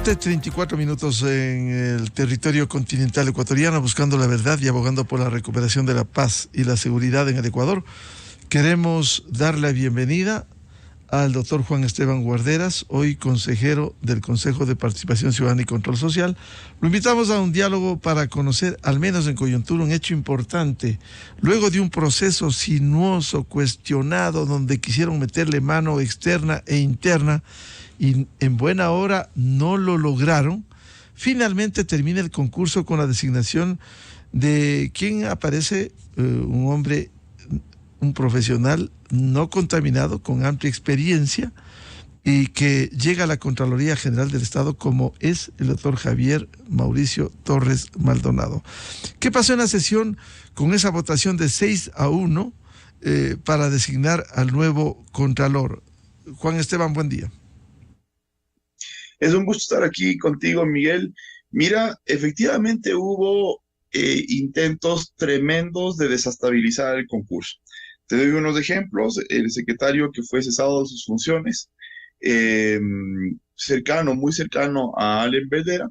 7:34 en el territorio continental ecuatoriano, buscando la verdad y abogando por la recuperación de la paz y la seguridad en el Ecuador. Queremos darle la bienvenida al doctor Juan Esteban Guarderas, hoy consejero del Consejo de Participación Ciudadana y Control Social. Lo invitamos a un diálogo para conocer, al menos en coyuntura, un hecho importante. Luego de un proceso sinuoso, cuestionado, donde quisieron meterle mano externa e interna, y en buena hora no lo lograron, finalmente termina el concurso con la designación de quien aparece, un hombre, un profesional no contaminado, con amplia experiencia, y que llega a la Contraloría General del Estado, como es el doctor Javier Mauricio Torres Maldonado. ¿Qué pasó en la sesión con esa votación de 6-1 para designar al nuevo Contralor? Juan Esteban, buen día. Es un gusto estar aquí contigo, Miguel. Mira, efectivamente hubo intentos tremendos de desestabilizar el concurso. Te doy unos ejemplos. El secretario que fue cesado de sus funciones, muy cercano a Allen Verdera,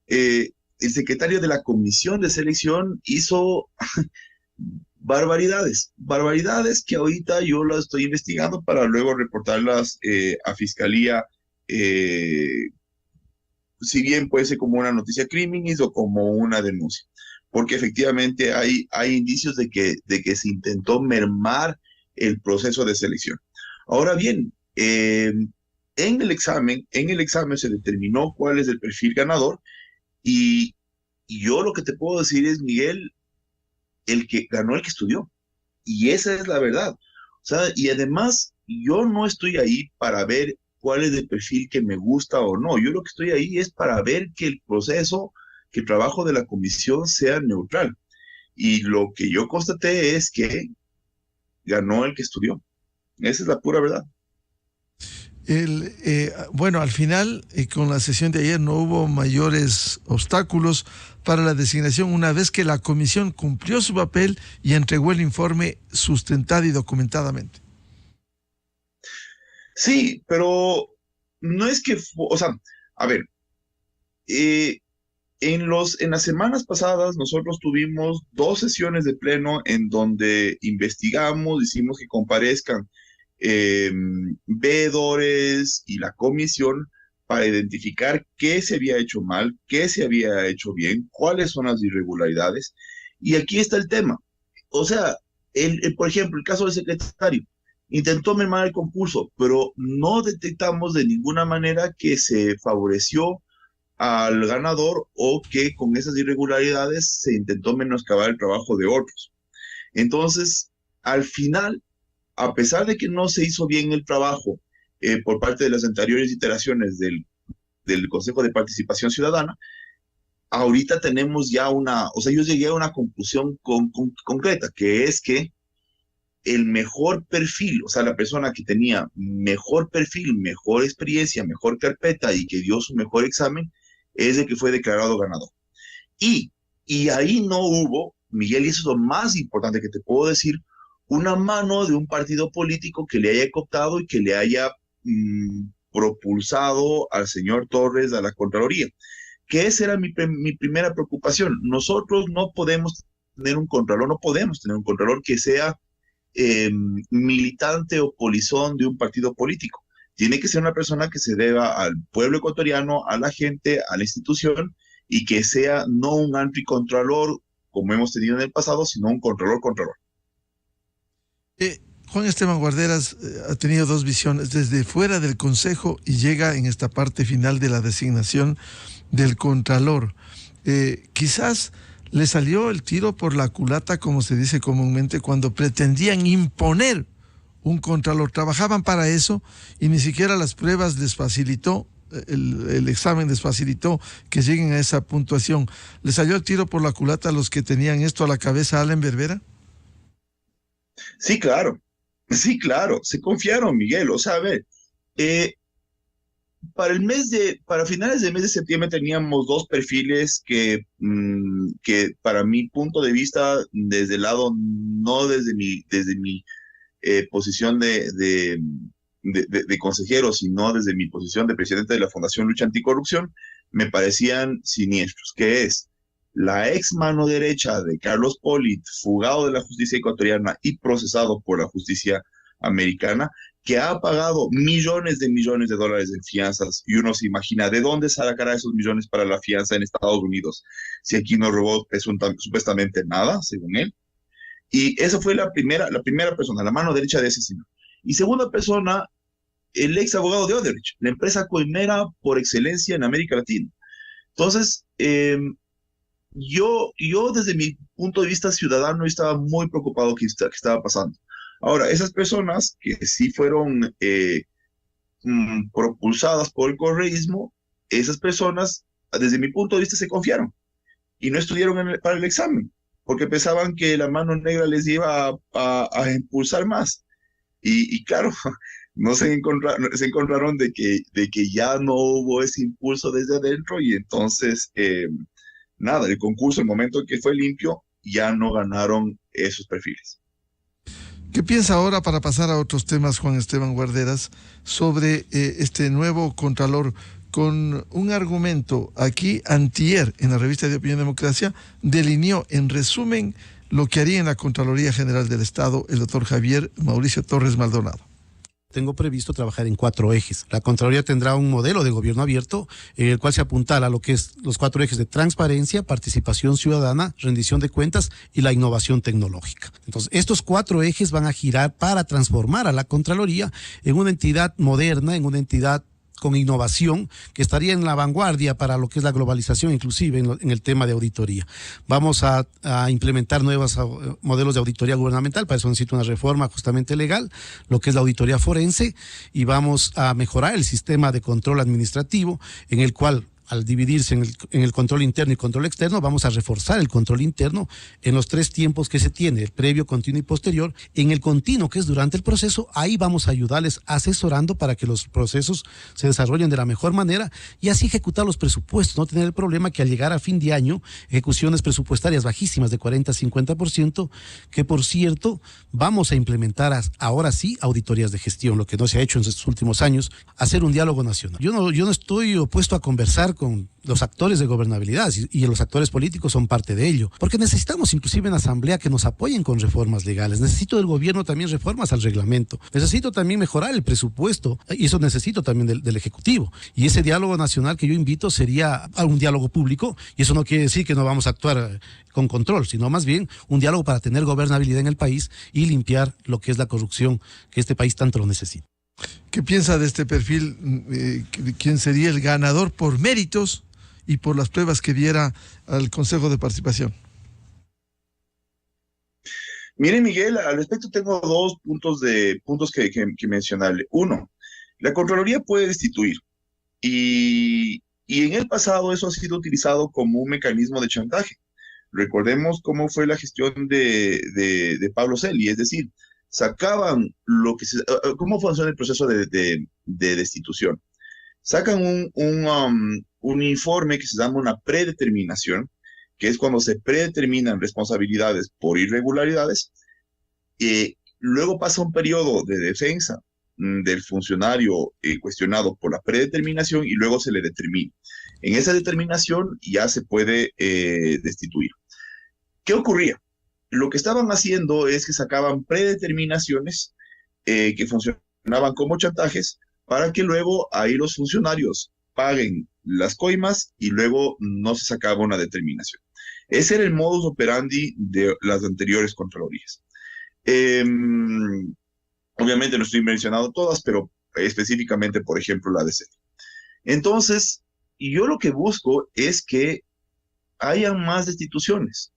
el secretario de la comisión de selección hizo barbaridades que ahorita yo las estoy investigando para luego reportarlas a Fiscalía, si bien puede ser como una noticia criminis o como una denuncia, porque efectivamente hay indicios de que se intentó mermar el proceso de selección. Ahora bien, en el examen se determinó cuál es el perfil ganador, y yo lo que te puedo decir es, Miguel, el que ganó, el que estudió, y esa es la verdad. O sea, y además yo no estoy ahí para ver cuál es el perfil que me gusta o no. Yo lo que estoy ahí es para ver que el proceso, que el trabajo de la comisión sea neutral. Y lo que yo constaté es que ganó el que estudió. Esa es la pura verdad. Bueno, al final, con la sesión de ayer no hubo mayores obstáculos para la designación, una vez que la comisión cumplió su papel y entregó el informe sustentado y documentadamente. Sí, pero no es que, o sea, a ver, en las semanas pasadas nosotros tuvimos 2 sesiones de pleno en donde investigamos, hicimos que comparezcan veedores y la comisión para identificar qué se había hecho mal, qué se había hecho bien, cuáles son las irregularidades. Y aquí está el tema. O sea, por ejemplo, el caso del secretario intentó mermar el concurso, pero no detectamos de ninguna manera que se favoreció al ganador o que con esas irregularidades se intentó menoscabar el trabajo de otros. Entonces, al final, a pesar de que no se hizo bien el trabajo por parte de las anteriores iteraciones del Consejo de Participación Ciudadana, ahorita tenemos ya o sea, yo llegué a una conclusión concreta, que es que el mejor perfil, o sea, la persona que tenía mejor perfil, mejor experiencia, mejor carpeta y que dio su mejor examen, es el que fue declarado ganador. Y, y ahí no hubo, Miguel, y eso es lo más importante que te puedo decir, una mano de un partido político que le haya cooptado y que le haya propulsado al señor Torres a la Contraloría. Que esa era mi primera preocupación. Nosotros no podemos tener un contralor que sea militante o polizón de un partido político. Tiene que ser una persona que se deba al pueblo ecuatoriano, a la gente, a la institución, y que sea no un anticontralor como hemos tenido en el pasado, sino un controlor. Juan Esteban Guarderas ha tenido dos visiones, desde fuera del Consejo y llega en esta parte final de la designación del Contralor. Quizás le salió el tiro por la culata, como se dice comúnmente, cuando pretendían imponer un Contralor. Trabajaban para eso y ni siquiera las pruebas les facilitó, el examen les facilitó que lleguen a esa puntuación. ¿Le salió el tiro por la culata a los que tenían esto a la cabeza, Allen Verdera? Sí, claro. Sí, claro. Se confiaron, Miguel. O sea, a ver, para finales del mes de septiembre teníamos 2 perfiles que para mi punto de vista, desde el lado, no desde mi posición de consejero, sino desde mi posición de presidente de la Fundación Lucha Anticorrupción, me parecían siniestros, que es la ex mano derecha de Carlos Pollitt, fugado de la justicia ecuatoriana y procesado por la justicia americana, que ha pagado millones de dólares en fianzas, y uno se imagina de dónde sacará esos millones para la fianza en Estados Unidos, si aquí no robó supuestamente nada, según él. Y esa fue la primera persona, la mano derecha de ese señor. Y segunda persona, el ex abogado de Odebrecht, la empresa coimera por excelencia en América Latina. Entonces, yo desde mi punto de vista ciudadano estaba muy preocupado que estaba pasando. Ahora, esas personas que sí fueron propulsadas por el correísmo, esas personas, desde mi punto de vista, se confiaron y no estudiaron para el examen, porque pensaban que la mano negra les iba a impulsar más. Y claro, no se encontraron de que ya no hubo ese impulso desde adentro, y entonces, nada, el concurso, el momento en que fue limpio, ya no ganaron esos perfiles. ¿Qué piensa ahora, para pasar a otros temas, Juan Esteban Guarderas, sobre este nuevo contralor, con un argumento aquí antier en la revista de Opinión Democracia, delineó en resumen lo que haría en la Contraloría General del Estado el doctor Javier Mauricio Torres Maldonado? Tengo previsto trabajar en 4 ejes. La Contraloría tendrá un modelo de gobierno abierto en el cual se apuntala a lo que es los 4 ejes de transparencia, participación ciudadana, rendición de cuentas y la innovación tecnológica. Entonces, estos 4 ejes van a girar para transformar a la Contraloría en una entidad moderna, en una entidad con innovación, que estaría en la vanguardia para lo que es la globalización, inclusive en el tema de auditoría. Vamos a implementar nuevos modelos de auditoría gubernamental. Para eso necesita una reforma justamente legal, lo que es la auditoría forense, y vamos a mejorar el sistema de control administrativo, en el cual, al dividirse en el control interno y control externo, vamos a reforzar el control interno en los 3 tiempos que se tiene: el previo, continuo y posterior. En el continuo, que es durante el proceso, ahí vamos a ayudarles asesorando para que los procesos se desarrollen de la mejor manera y así ejecutar los presupuestos, no tener el problema que al llegar a fin de año, ejecuciones presupuestarias bajísimas de 40-50%, que por cierto, vamos a implementar ahora sí auditorías de gestión, lo que no se ha hecho en estos últimos años, hacer un diálogo nacional. Yo no estoy opuesto a conversar con los actores de gobernabilidad, y los actores políticos son parte de ello, porque necesitamos inclusive en asamblea que nos apoyen con reformas legales. Necesito del gobierno también reformas al reglamento, necesito también mejorar el presupuesto, y eso necesito también del Ejecutivo. Y ese diálogo nacional que yo invito sería un diálogo público, y eso no quiere decir que no vamos a actuar con control, sino más bien un diálogo para tener gobernabilidad en el país y limpiar lo que es la corrupción que este país tanto lo necesita. ¿Qué piensa de este perfil? ¿Quién sería el ganador por méritos y por las pruebas que diera al Consejo de Participación? Mire, Miguel, al respecto tengo 2 puntos que mencionarle. Uno, la Contraloría puede destituir, y en el pasado eso ha sido utilizado como un mecanismo de chantaje. Recordemos cómo fue la gestión de Pablo Celi, es decir, sacaban cómo funciona el proceso de destitución. Sacan un informe que se llama una predeterminación, que es cuando se predeterminan responsabilidades por irregularidades. Luego pasa un periodo de defensa del funcionario cuestionado por la predeterminación, y luego se le determina. En esa determinación ya se puede destituir. ¿Qué ocurría? Lo que estaban haciendo es que sacaban predeterminaciones que funcionaban como chantajes, para que luego ahí los funcionarios paguen las coimas y luego no se sacaba una determinación. Ese era el modus operandi de las anteriores contralorías. Obviamente no estoy mencionando todas, pero específicamente, por ejemplo, la de CETI. Entonces, yo lo que busco es que haya más destituciones,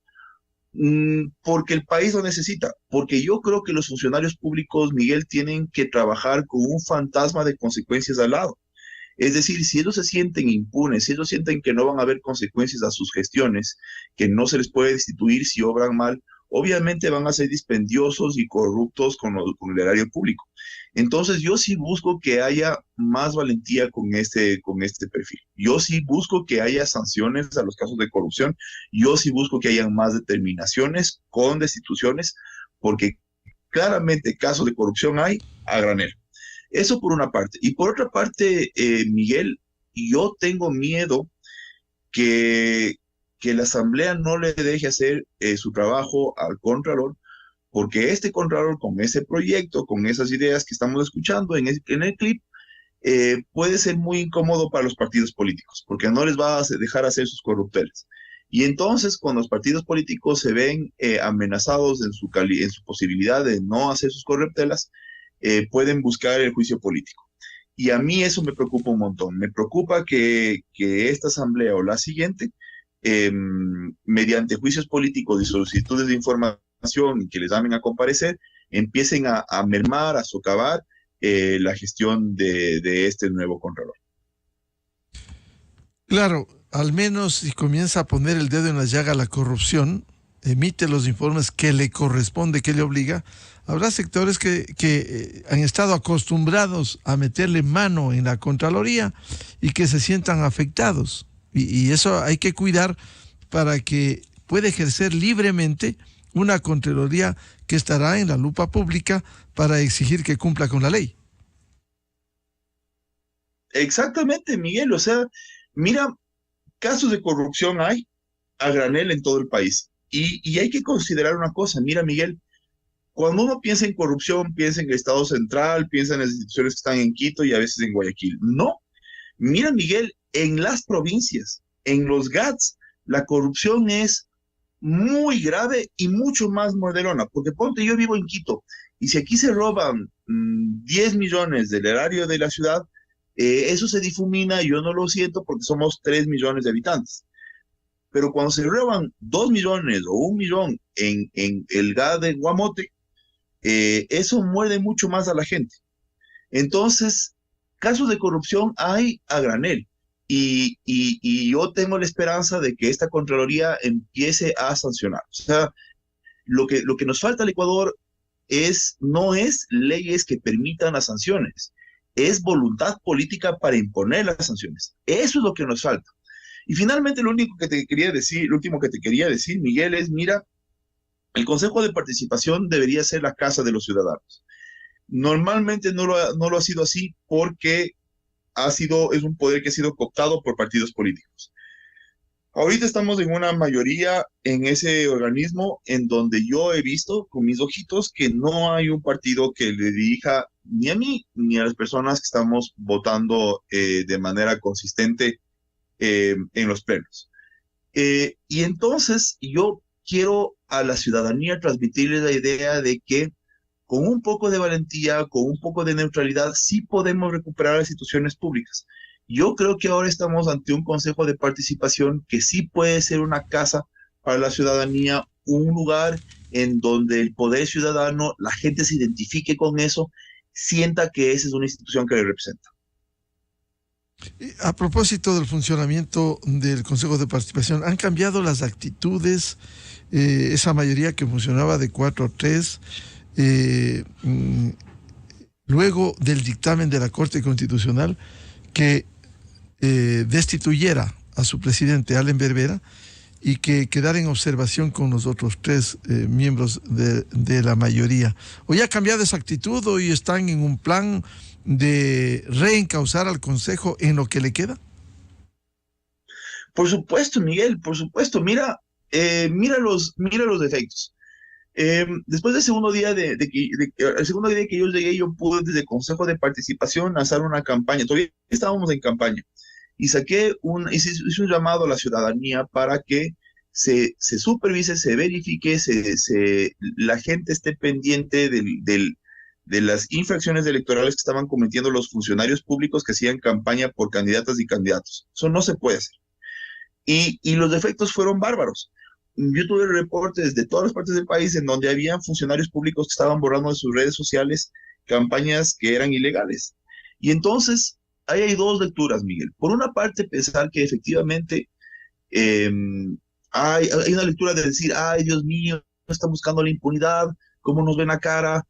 porque el país lo necesita, porque yo creo que los funcionarios públicos, Miguel, tienen que trabajar con un fantasma de consecuencias al lado. Es decir, si ellos se sienten impunes, si ellos sienten que no van a haber consecuencias a sus gestiones, que no se les puede destituir si obran mal, obviamente van a ser dispendiosos y corruptos con el erario público. Entonces yo sí busco que haya más valentía con este perfil. Yo sí busco que haya sanciones a los casos de corrupción. Yo sí busco que haya más determinaciones con destituciones, porque claramente casos de corrupción hay a granel. Eso por una parte. Y por otra parte, Miguel, yo tengo miedo que, que la Asamblea no le deje hacer su trabajo al Contralor, porque este Contralor con ese proyecto, con esas ideas que estamos escuchando en el clip, puede ser muy incómodo para los partidos políticos, porque no les va a dejar hacer sus corrupteles. Y entonces, cuando los partidos políticos se ven amenazados en su posibilidad de no hacer sus corruptelas, pueden buscar el juicio político. Y a mí eso me preocupa un montón. Me preocupa que esta asamblea o la siguiente, mediante juicios políticos y solicitudes de información y que les llamen a comparecer, empiecen a mermar, a socavar la gestión de este nuevo Contralor. Claro, al menos si comienza a poner el dedo en la llaga la corrupción, emite los informes que le corresponde, que le obliga, habrá sectores que han estado acostumbrados a meterle mano en la Contraloría y que se sientan afectados. Y eso hay que cuidar para que pueda ejercer libremente una Contraloría que estará en la lupa pública para exigir que cumpla con la ley. Exactamente, Miguel. O sea, mira, casos de corrupción hay a granel en todo el país. Y hay que considerar una cosa. Mira, Miguel, cuando uno piensa en corrupción, piensa en el Estado central, piensa en las instituciones que están en Quito y a veces en Guayaquil. No. Mira, Miguel, en las provincias, en los GATS, la corrupción es muy grave y mucho más mordelona. Porque ponte, yo vivo en Quito, y si aquí se roban 10 millones del erario de la ciudad, eso se difumina y yo no lo siento porque somos 3 millones de habitantes. Pero cuando se roban 2 millones o 1 millón en el GAD de Guamote, eso muerde mucho más a la gente. Entonces, casos de corrupción hay a granel. Y yo tengo la esperanza de que esta Contraloría empiece a sancionar. O sea, lo que nos falta al Ecuador no es leyes que permitan las sanciones, es voluntad política para imponer las sanciones. Eso es lo que nos falta. Y finalmente, lo último que te quería decir, Miguel, es, mira, el Consejo de Participación debería ser la casa de los ciudadanos. Normalmente no lo ha sido así porque es un poder que ha sido cooptado por partidos políticos. Ahorita estamos en una mayoría en ese organismo en donde yo he visto con mis ojitos que no hay un partido que le dirija ni a mí ni a las personas que estamos votando de manera consistente en los plenos. Y entonces yo quiero a la ciudadanía transmitirles la idea de que con un poco de valentía, con un poco de neutralidad, sí podemos recuperar las instituciones públicas. Yo creo que ahora estamos ante un consejo de participación que sí puede ser una casa para la ciudadanía, un lugar en donde el poder ciudadano, la gente se identifique con eso, sienta que esa es una institución que le representa. A propósito del funcionamiento del Consejo de Participación, ¿han cambiado las actitudes? Esa mayoría que funcionaba de 4-3, luego del dictamen de la Corte Constitucional que destituyera a su presidente, Allen Berbera, y que quedara en observación con los otros 3 miembros de la mayoría. ¿Hoy ha cambiado esa actitud? ¿Hoy están en un plan de reencauzar al Consejo en lo que le queda? Por supuesto, Miguel, por supuesto. Mira los defectos. Después del segundo día el segundo día que yo llegué, yo pude desde el Consejo de Participación lanzar una campaña. Todavía estábamos en campaña. Y hice un llamado a la ciudadanía para que se supervise, se verifique, la gente esté pendiente de las infracciones electorales que estaban cometiendo los funcionarios públicos que hacían campaña por candidatas y candidatos. Eso no se puede hacer. Y los defectos fueron bárbaros. Yo tuve reportes de todas las partes del país en donde habían funcionarios públicos que estaban borrando de sus redes sociales campañas que eran ilegales. Y entonces, ahí hay 2 lecturas, Miguel. Por una parte, pensar que efectivamente hay una lectura de decir, ay, Dios mío, están buscando la impunidad, cómo nos ven la cara,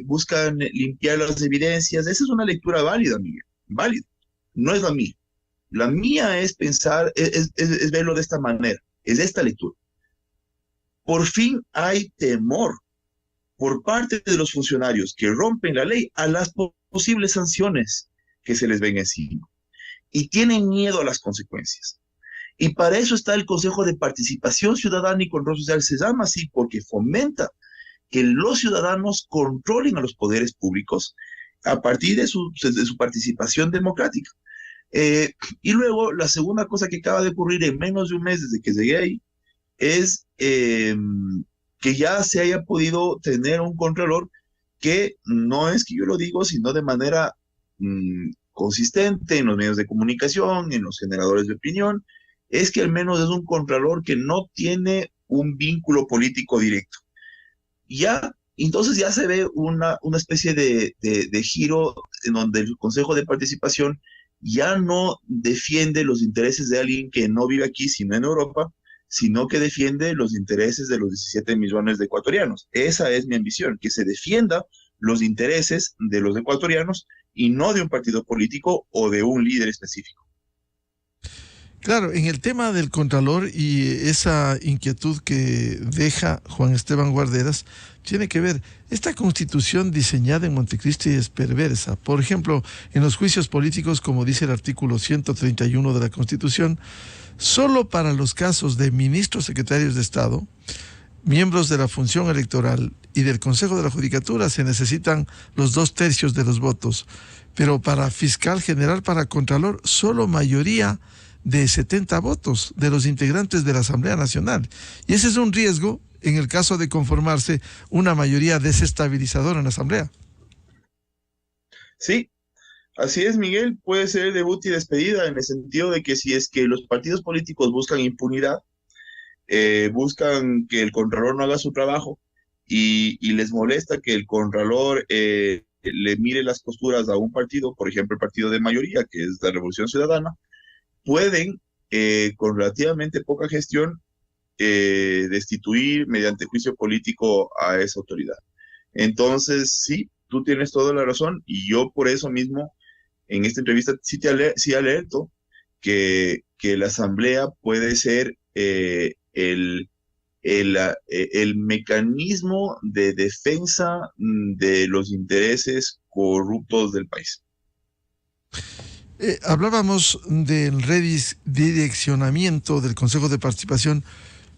buscan limpiar las evidencias. Esa es una lectura válida, Miguel, válida. No es la mía. La mía es pensar, es verlo de esta manera, es esta lectura. Por fin hay temor por parte de los funcionarios que rompen la ley a las posibles sanciones que se les ven encima y tienen miedo a las consecuencias. Y para eso está el Consejo de Participación Ciudadana y Control Social. Se llama así porque fomenta que los ciudadanos controlen a los poderes públicos a partir de su participación democrática. Y luego, la segunda cosa que acaba de ocurrir en menos de un mes desde que llegué ahí es que ya se haya podido tener un contralor que no es que yo lo digo, sino de manera consistente en los medios de comunicación, en los generadores de opinión, es que al menos es un contralor que no tiene un vínculo político directo. Ya, entonces ya se ve una especie de giro en donde el Consejo de Participación ya no defiende los intereses de alguien que no vive aquí, sino en Europa, sino que defiende los intereses de los 17 millones de ecuatorianos. Esa es mi ambición, que se defienda los intereses de los ecuatorianos y no de un partido político o de un líder específico. Claro, en el tema del Contralor y esa inquietud que deja Juan Esteban Guarderas, tiene que ver, esta constitución diseñada en Montecristi es perversa. Por ejemplo, en los juicios políticos, como dice el artículo 131 de la Constitución, solo para los casos de ministros secretarios de Estado, miembros de la función electoral y del Consejo de la Judicatura se necesitan los 2/3 de los votos, pero para fiscal general, para Contralor, solo mayoría de 70 votos de los integrantes de la Asamblea Nacional. Y ese es un riesgo en el caso de conformarse una mayoría desestabilizadora en la Asamblea. Sí, así es, Miguel. Puede ser debut y despedida en el sentido de que si es que los partidos políticos buscan impunidad, buscan que el Contralor no haga su trabajo y les molesta que el Contralor le mire las costuras a un partido, por ejemplo, el partido de mayoría, que es la Revolución Ciudadana, pueden, con relativamente poca gestión, destituir mediante juicio político a esa autoridad. Entonces, sí, tú tienes toda la razón y yo por eso mismo en esta entrevista sí alerto que la Asamblea puede ser el mecanismo de defensa de los intereses corruptos del país. Hablábamos del redireccionamiento del Consejo de Participación.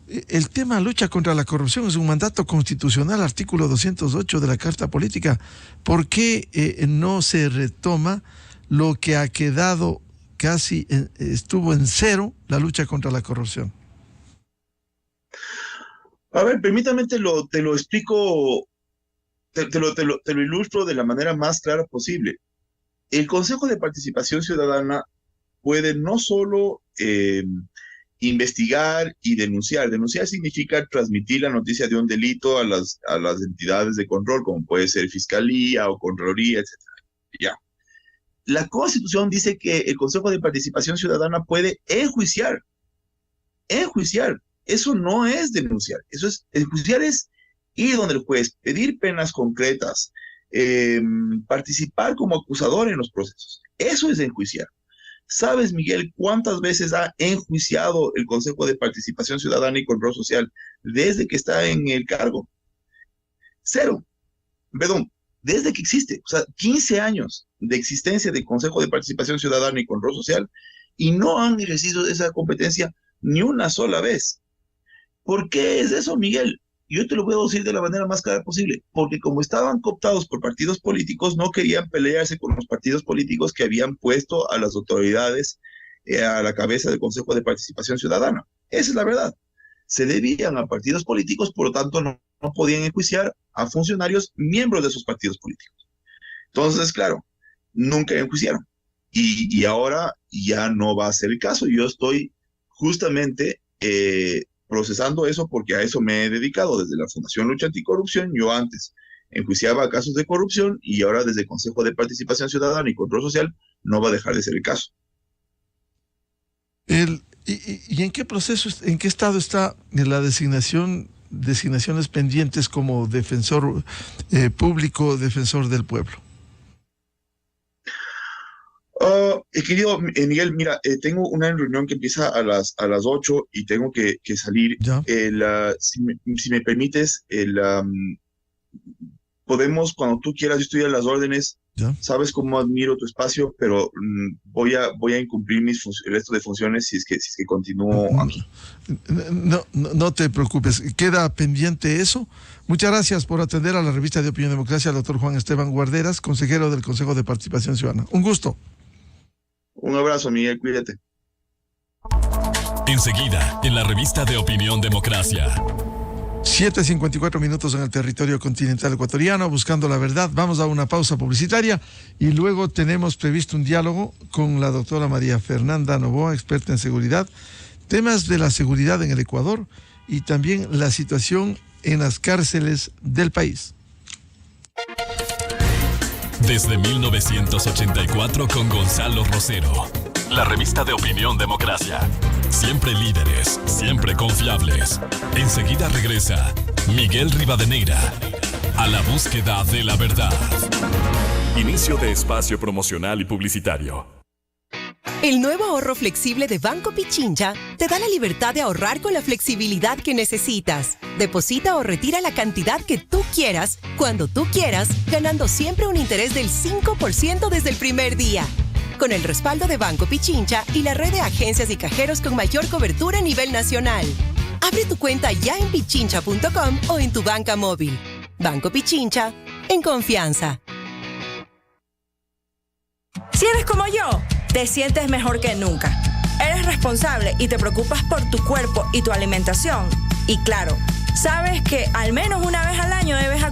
El tema lucha contra la corrupción es un mandato constitucional, artículo 208 de la Carta Política. ¿Por qué no se retoma lo que ha quedado casi, estuvo en cero, la lucha contra la corrupción? A ver, permítame, te lo explico, te lo ilustro de la manera más clara posible. El Consejo de Participación Ciudadana puede no solo investigar y denunciar. Denunciar significa transmitir la noticia de un delito a las entidades de control, como puede ser Fiscalía o Contraloría, etc. Ya. La Constitución dice que el Consejo de Participación Ciudadana puede enjuiciar. Enjuiciar. Eso no es denunciar. Eso es, enjuiciar es ir donde el juez, pedir penas concretas, participar como acusador en los procesos. Eso es enjuiciar. ¿Sabes, Miguel, cuántas veces ha enjuiciado el Consejo de Participación Ciudadana y Control Social desde que está en el cargo? Cero. Perdón, desde que existe. O sea, 15 años de existencia del Consejo de Participación Ciudadana y Control Social y no han ejercido esa competencia ni una sola vez. ¿Por qué es eso, Miguel? Yo te lo voy a decir de la manera más clara posible, porque como estaban cooptados por partidos políticos, no querían pelearse con los partidos políticos que habían puesto a las autoridades a la cabeza del Consejo de Participación Ciudadana. Esa es la verdad. Se debían a partidos políticos, por lo tanto no podían enjuiciar a funcionarios miembros de esos partidos políticos. Entonces, claro, nunca enjuiciaron. Y ahora ya no va a ser el caso. Yo estoy justamente procesando eso porque a eso me he dedicado desde la Fundación Lucha Anticorrupción. Yo antes enjuiciaba casos de corrupción y ahora desde el Consejo de Participación Ciudadana y Control Social no va a dejar de ser el caso. ¿Y en qué proceso, en qué estado está la designaciones pendientes como defensor público, defensor del pueblo? Querido Miguel, mira, tengo una reunión que empieza a las 8 y tengo que salir. Si me permites, podemos, cuando tú quieras, yo estoy a las órdenes. ¿Ya? Sabes cómo admiro tu espacio, pero voy a incumplir el resto de funciones si es que continúo aquí. No te preocupes, queda pendiente eso. Muchas gracias por atender a la revista de Opinión Democracia al doctor Juan Esteban Guarderas, consejero del Consejo de Participación Ciudadana. Un gusto. Un abrazo, Miguel, cuídate. Enseguida, en la revista de Opinión Democracia. 7:54 minutos en el territorio continental ecuatoriano, buscando la verdad. Vamos a una pausa publicitaria y luego tenemos previsto un diálogo con la doctora María Fernanda Novoa, experta en seguridad, temas de la seguridad en el Ecuador y también la situación en las cárceles del país. Desde 1984 con Gonzalo Rosero. La revista de Opinión Democracia. Siempre líderes, siempre confiables. Enseguida regresa Miguel Rivadeneira a la búsqueda de la verdad. Inicio de espacio promocional y publicitario. El nuevo ahorro flexible de Banco Pichincha te da la libertad de ahorrar con la flexibilidad que necesitas. Deposita o retira la cantidad que tú quieras, cuando tú quieras, ganando siempre un interés del 5% desde el primer día. Con el respaldo de Banco Pichincha y la red de agencias y cajeros con mayor cobertura a nivel nacional. Abre tu cuenta ya en pichincha.com o en tu banca móvil. Banco Pichincha, en confianza. Si eres como yo, te sientes mejor que nunca. Eres responsable y te preocupas por tu cuerpo y tu alimentación. Y claro, sabes que al menos una vez al año debes acudir